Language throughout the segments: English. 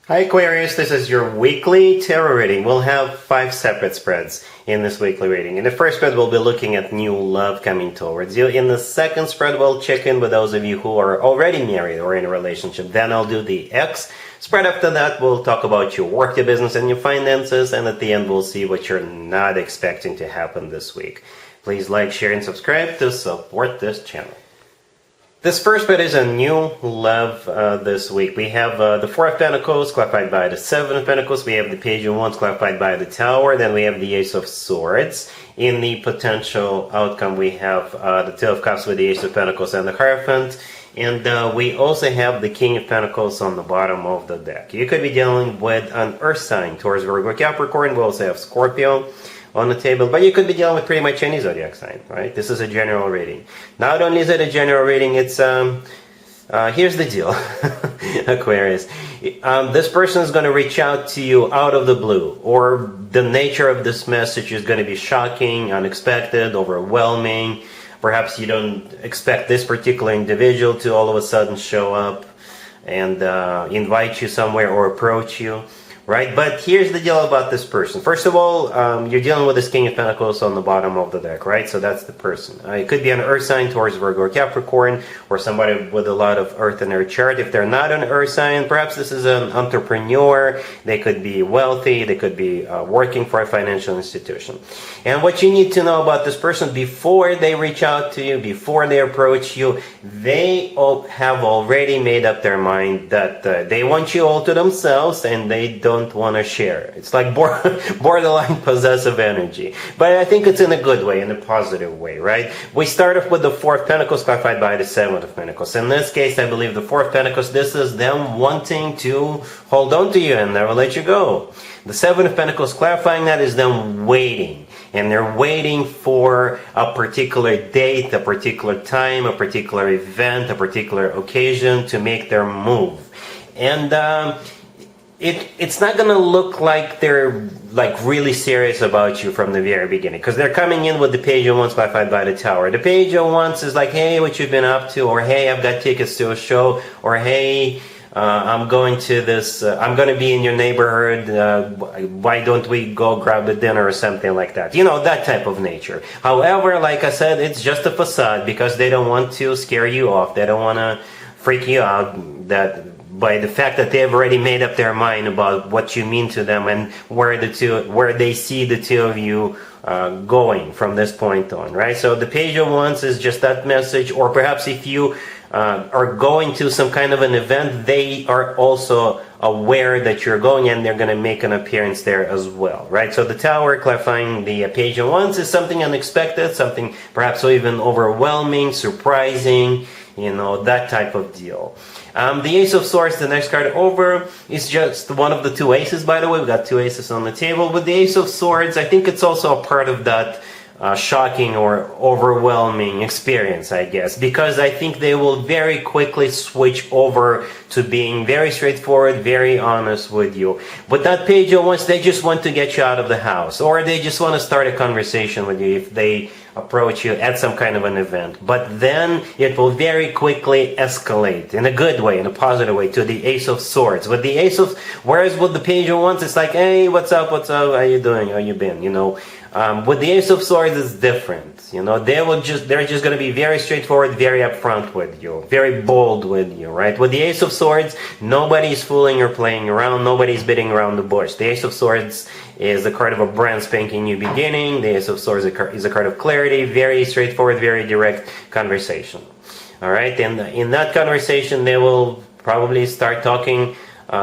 Hi Aquarius, this is your weekly tarot reading. We'll have 5 separate spreads in this weekly reading. In the first spread, we'll be looking at new love coming towards you. In the second spread, we'll check in with those of you who are already married or in a relationship. Then I'll do the X spread. After that, we'll talk about your work, your business, and your finances. And at the end, we'll see what you're not expecting to happen this week. Please like, share, and subscribe to support this channel. This first bit is a new love this week. We have the Four of Pentacles clarified by the Seven of Pentacles. We have the Page of Wands clarified by the Tower. Then we have the Ace of Swords. In the potential outcome, we have the Two of Cups with the Ace of Pentacles and the Hierophant. And we also have the King of Pentacles on the bottom of the deck. You could be dealing with an Earth sign, Taurus, Virgo, Capricorn. We also have Scorpio on the table, but you could be dealing with pretty much any zodiac sign, right? This is a general reading. Not only is it a general reading, it's here's the deal, Aquarius. This person is going to reach out to you out of the blue, or the nature of this message is going to be shocking, unexpected, overwhelming. Perhaps you don't expect this particular individual to all of a sudden show up and invite you somewhere or approach you. Right, but here's the deal about this person. First of all, you're dealing with this King of Pentacles on the bottom of the deck, right? So that's the person. It could be an Earth sign, Taurus, Virgo, or Capricorn, or somebody with a lot of Earth in their chart. If they're not an Earth sign, perhaps this is an entrepreneur. They could be wealthy. They could be working for a financial institution. And what you need to know about this person before they reach out to you, before they approach you, they have already made up their mind that they want you all to themselves and they don't want to share. It's like borderline possessive energy. But I think it's in a good way, in a positive way, right? We start off with the Four of Pentacles clarified by the Seven of Pentacles. In this case, I believe the Four of Pentacles, this is them wanting to hold on to you and never let you go. The Seven of Pentacles clarifying that is them waiting. And they're waiting for a particular date, a particular time, a particular event, a particular occasion to make their move. And it's not going to look like they're like really serious about you from the very beginning, because they're coming in with the Page of Wands clarified by the Tower. The Page of Wands is like, hey, what you've been up to, or hey, I've got tickets to a show, or hey, I'm going to this, I'm going to be in your neighborhood, why don't we go grab a dinner or something like that. You know, that type of nature. However, like I said, it's just a facade, because they don't want to scare you off. They don't want to freak you out that by the fact that they've already made up their mind about what you mean to them and where they see the two of you going from this point on, right? So the Page of Wands is just that message. Or perhaps if you are going to some kind of an event, they are also aware that you're going, and they're going to make an appearance there as well, right? So the Tower clarifying the Page of Wands is something unexpected, something perhaps even overwhelming, surprising, you know, that type of deal. The Ace of Swords, the next card over, is just one of the two aces, by the way. We've got two aces on the table. With the Ace of Swords, I think it's also a part of that shocking or overwhelming experience, I guess, because I think they will very quickly switch over to being very straightforward, very honest with you. But that Page of Wands, they just want to get you out of the house, or they just want to start a conversation with you if they approach you at some kind of an event. But then it will very quickly escalate in a good way, in a positive way, to the Ace of Swords. With the Ace of, whereas with the Page of Wands, it's like, hey, what's up, how you doing, how you been, you know. With the Ace of Swords, it's different. You know, they're just going to be very straightforward, very upfront with you, very bold with you, right? With the Ace of Swords, nobody's fooling or playing around, nobody's beating around the bush. The Ace of Swords is the card of a brand spanking new beginning. The Ace of Swords is a card of clarity, very straightforward, very direct conversation. All right, and in that conversation, they will probably start talking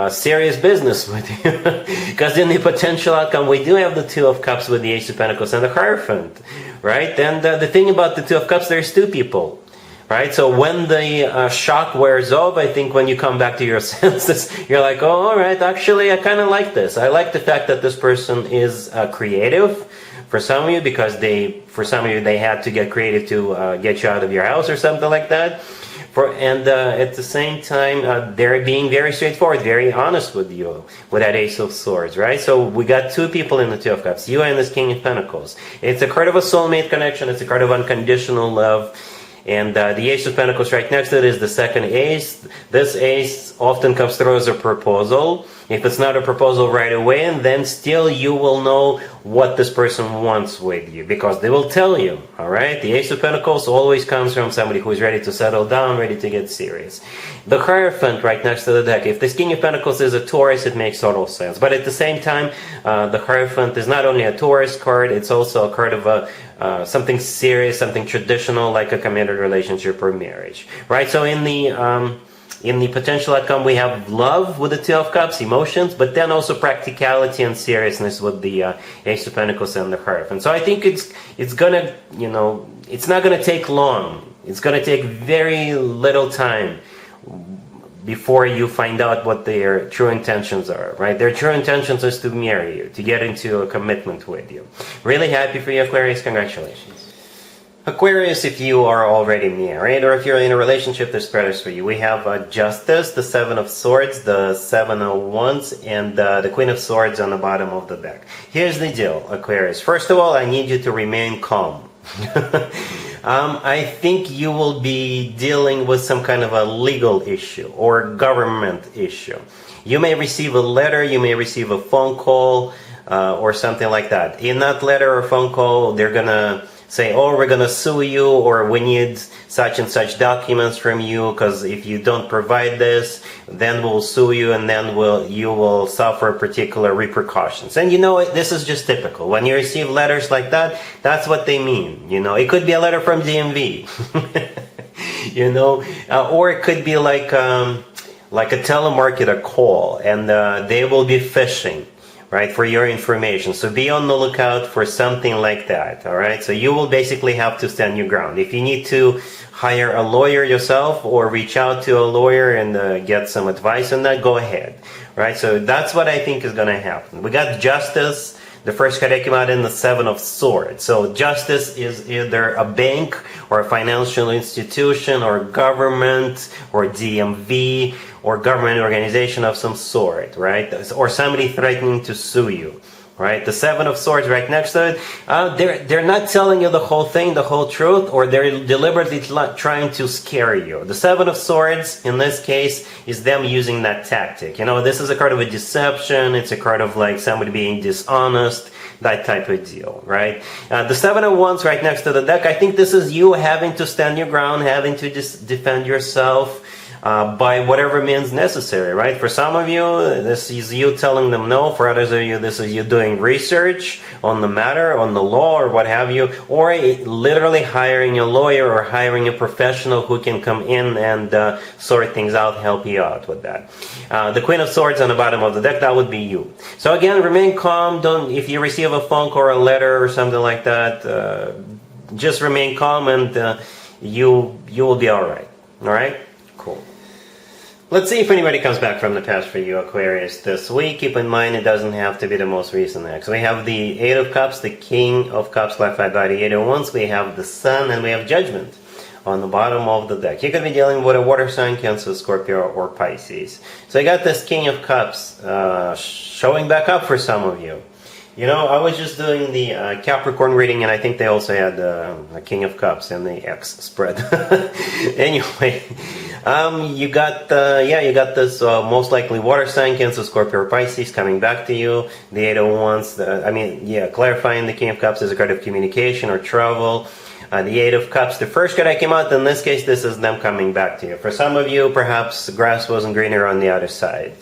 serious business with you, because in the potential outcome, we do have the Two of Cups with the Ace of Pentacles and the Hierophant, right? And the thing about the Two of Cups, there's two people, right? So when the shock wears off, I think when you come back to your senses, you're like, oh, all right, actually, I kind of like this. I like the fact that this person is creative. For some of you, because they had to get creative to get you out of your house or something like that. And at the same time, they're being very straightforward, very honest with you, with that Ace of Swords, right? So we got two people in the Two of Cups, you and this King of Pentacles. It's a card of a soulmate connection, it's a card of unconditional love. And the Ace of Pentacles right next to it is the second ace. This ace often comes through as a proposal. If it's not a proposal right away, and then still you will know what this person wants with you, because they will tell you, all right? The Ace of Pentacles always comes from somebody who is ready to settle down, ready to get serious. The Hierophant right next to the deck, if this King of Pentacles is a Taurus, it makes total sense. But at the same time, the Hierophant is not only a Taurus card, it's also a card of something serious, something traditional, like a committed relationship or marriage, right? So in the potential outcome, we have love with the Two of Cups, emotions, but then also practicality and seriousness with the Ace of Pentacles and the Hierophant. So I think it's gonna, it's not gonna take long. It's gonna take very little time before you find out what their true intentions are, right? Their true intentions is to marry you, to get into a commitment with you. Really happy for you, Aquarius. Congratulations. Aquarius, if you are already married or if you're in a relationship, this spread is for you. We have Justice, the Seven of Swords, the Seven of Wands, and the Queen of Swords on the bottom of the deck. Here's the deal, Aquarius. First of all, I need you to remain calm. I think you will be dealing with some kind of a legal issue or government issue. You may receive a letter, you may receive a phone call, or something like that. In that letter or phone call, they're gonna say, oh, we're going to sue you, or we need such and such documents from you, because if you don't provide this, then we'll sue you, and then you will suffer particular repercussions. And this is just typical. When you receive letters like that, that's what they mean. It could be a letter from DMV, or it could be like a telemarketer call, and they will be phishing, right, for your information. So be on the lookout for something like that, all right? So you will basically have to stand your ground. If you need to hire a lawyer yourself or reach out to a lawyer and get some advice on that, go ahead, right? So that's what I think is going to happen. We got Justice. The first card that came out in the Seven of Swords. So Justice is either a bank or a financial institution or government or DMV or government organization of some sort, right? Or somebody threatening to sue you, right? The Seven of Swords right next to it, they're not telling you the whole thing, the whole truth, or they're deliberately trying to scare you. The Seven of Swords, in this case, is them using that tactic. This is a card of a deception, it's a card of like somebody being dishonest, that type of deal, right? The Seven of Wands right next to the deck, I think this is you having to stand your ground, having to just defend yourself, by whatever means necessary, right? For some of you, this is you telling them no. For others of you, this is you doing research on the matter, on the law, or what have you, or literally hiring a lawyer or hiring a professional who can come in and sort things out, help you out with that. The Queen of Swords on the bottom of the deck, that would be you. So again, remain calm. If you receive a phone call or a letter or something like that, just remain calm, and you will be all right. All right? Cool. Let's see if anybody comes back from the past for you, Aquarius, this week. Keep in mind, it doesn't have to be the most recent ex. We have the Eight of Cups, the King of Cups, clarified by the Eight of Wands. We have the Sun, and we have Judgment on the bottom of the deck. You could be dealing with a water sign, Cancer, Scorpio, or Pisces. So I got this King of Cups showing back up for some of you. I was just doing the Capricorn reading, and I think they also had a King of Cups in the X spread. Anyway, you got this most likely water sign, Cancer, Scorpio, or Pisces coming back to you. The Eight of Wands, clarifying the King of Cups is a card of communication or travel. The Eight of Cups, the first card that came out, in this case, this is them coming back to you. For some of you, perhaps the grass wasn't greener on the other side.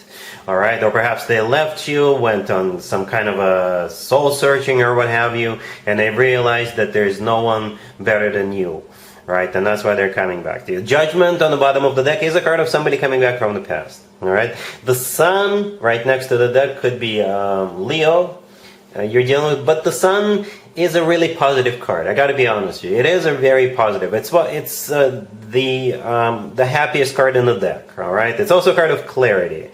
All right, or perhaps they left you, went on some kind of a soul searching or what have you, and they realized that there's no one better than you, right? And that's why they're coming back to you. Judgment on the bottom of the deck is a card of somebody coming back from the past. All right, the Sun right next to the deck could be Leo. You're dealing with, but the Sun is a really positive card. I got to be honest with you. It is a very positive. It's the happiest card in the deck. All right, it's also a card of clarity.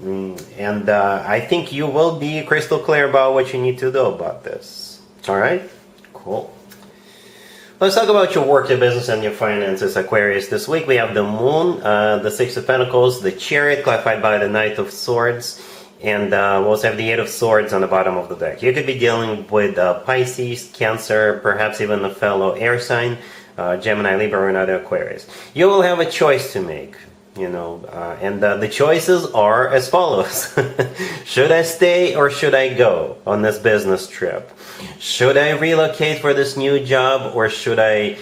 And I think you will be crystal clear about what you need to do about this. Alright? Cool. Let's talk about your work, your business, and your finances, Aquarius. This week we have the Moon, the Six of Pentacles, the Chariot, clarified by the Knight of Swords, and we also have the Eight of Swords on the bottom of the deck. You could be dealing with Pisces, Cancer, perhaps even a fellow air sign, Gemini, Libra, or another Aquarius. You will have a choice to make. And the choices are as follows. Should I stay or should I go on this business trip? Should I relocate for this new job, or should I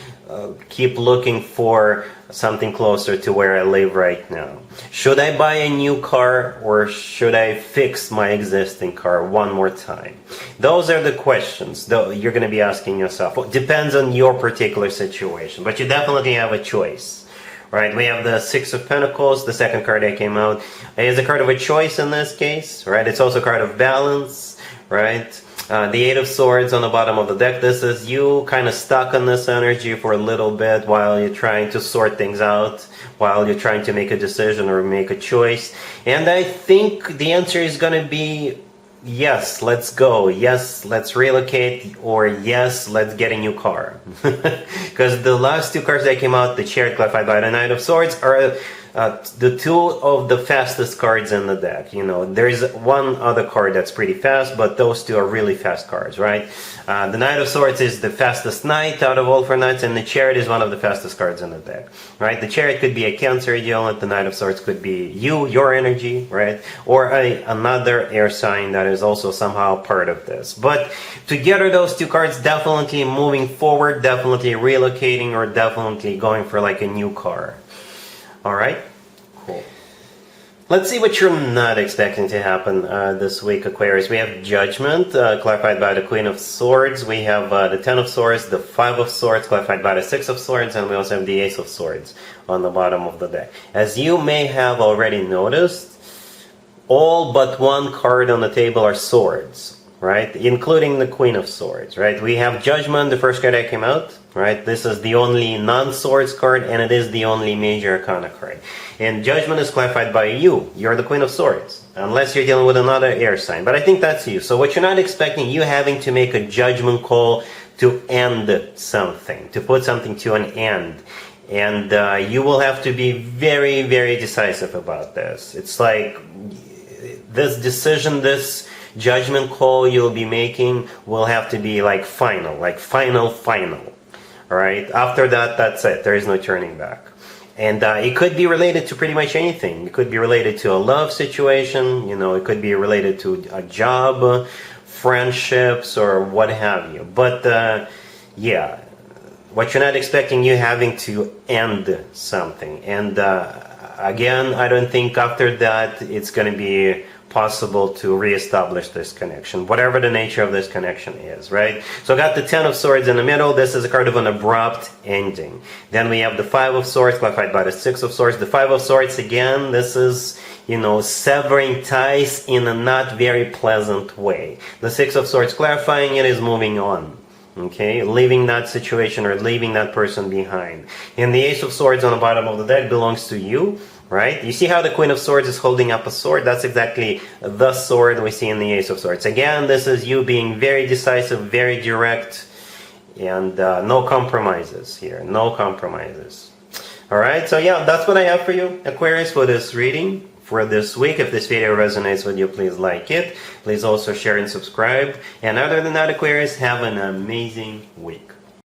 keep looking for something closer to where I live right now? Should I buy a new car, or should I fix my existing car one more time? Those are the questions that you're going to be asking yourself. Well, it depends on your particular situation, but you definitely have a choice. Right, we have the Six of Pentacles, the second card that came out. It's a card of a choice in this case, right? It's also a card of balance, right? The Eight of Swords on the bottom of the deck. This is you kind of stuck on this energy for a little bit while you're trying to sort things out, while you're trying to make a decision or make a choice. And I think the answer is going to be yes, let's go. Yes, let's relocate. Or yes, let's get a new car. Because the last two cards that came out, the Chariot clarified by the Knight of Swords, are the two of the fastest cards in the deck. There's one other card that's pretty fast, but those two are really fast cards, right? The Knight of Swords is the fastest knight out of all four knights, and the Chariot is one of the fastest cards in the deck, right? The Chariot could be a Cancer element, the Knight of Swords could be your energy, right? Or another air sign that is also somehow part of this. But together, those two cards definitely moving forward, definitely relocating, or definitely going for like a new car. Alright, cool. Let's see what you're not expecting to happen this week, Aquarius. We have Judgment, clarified by the Queen of Swords. We have the Ten of Swords, the Five of Swords, clarified by the Six of Swords, and we also have the Ace of Swords on the bottom of the deck. As you may have already noticed, all but one card on the table are swords, right? Including the Queen of Swords, right? We have Judgment, the first card that came out. Right, this is the only non-swords card, and it is the only major arcana card. And Judgment is clarified by you. You're the Queen of Swords, unless you're dealing with another air sign. But I think that's you. So what you're not expecting, you having to make a judgment call to end something, to put something to an end. And you will have to be very, very decisive about this. It's like this decision, this judgment call you'll be making will have to be like final. Alright, after that, that's it. There is no turning back. And it could be related to pretty much anything. It could be related to a love situation, it could be related to a job, friendships, or what have you. But yeah, what you're not expecting, you having to end something. And again, I don't think after that it's going to be possible to reestablish this connection, whatever the nature of this connection is, right? So I got the Ten of Swords in the middle. This is a card of an abrupt ending. Then we have the Five of Swords, clarified by the Six of Swords. The Five of Swords, again, this is, severing ties in a not very pleasant way. The Six of Swords, clarifying it, is moving on. Okay, leaving that situation or leaving that person behind. And the Ace of Swords on the bottom of the deck belongs to you. Right? You see how the Queen of Swords is holding up a sword? That's exactly the sword we see in the Ace of Swords. Again, this is you being very decisive, very direct, and no compromises here. No compromises. Alright, so yeah, that's what I have for you, Aquarius, for this reading for this week. If this video resonates with you, please like it. Please also share and subscribe. And other than that, Aquarius, have an amazing week.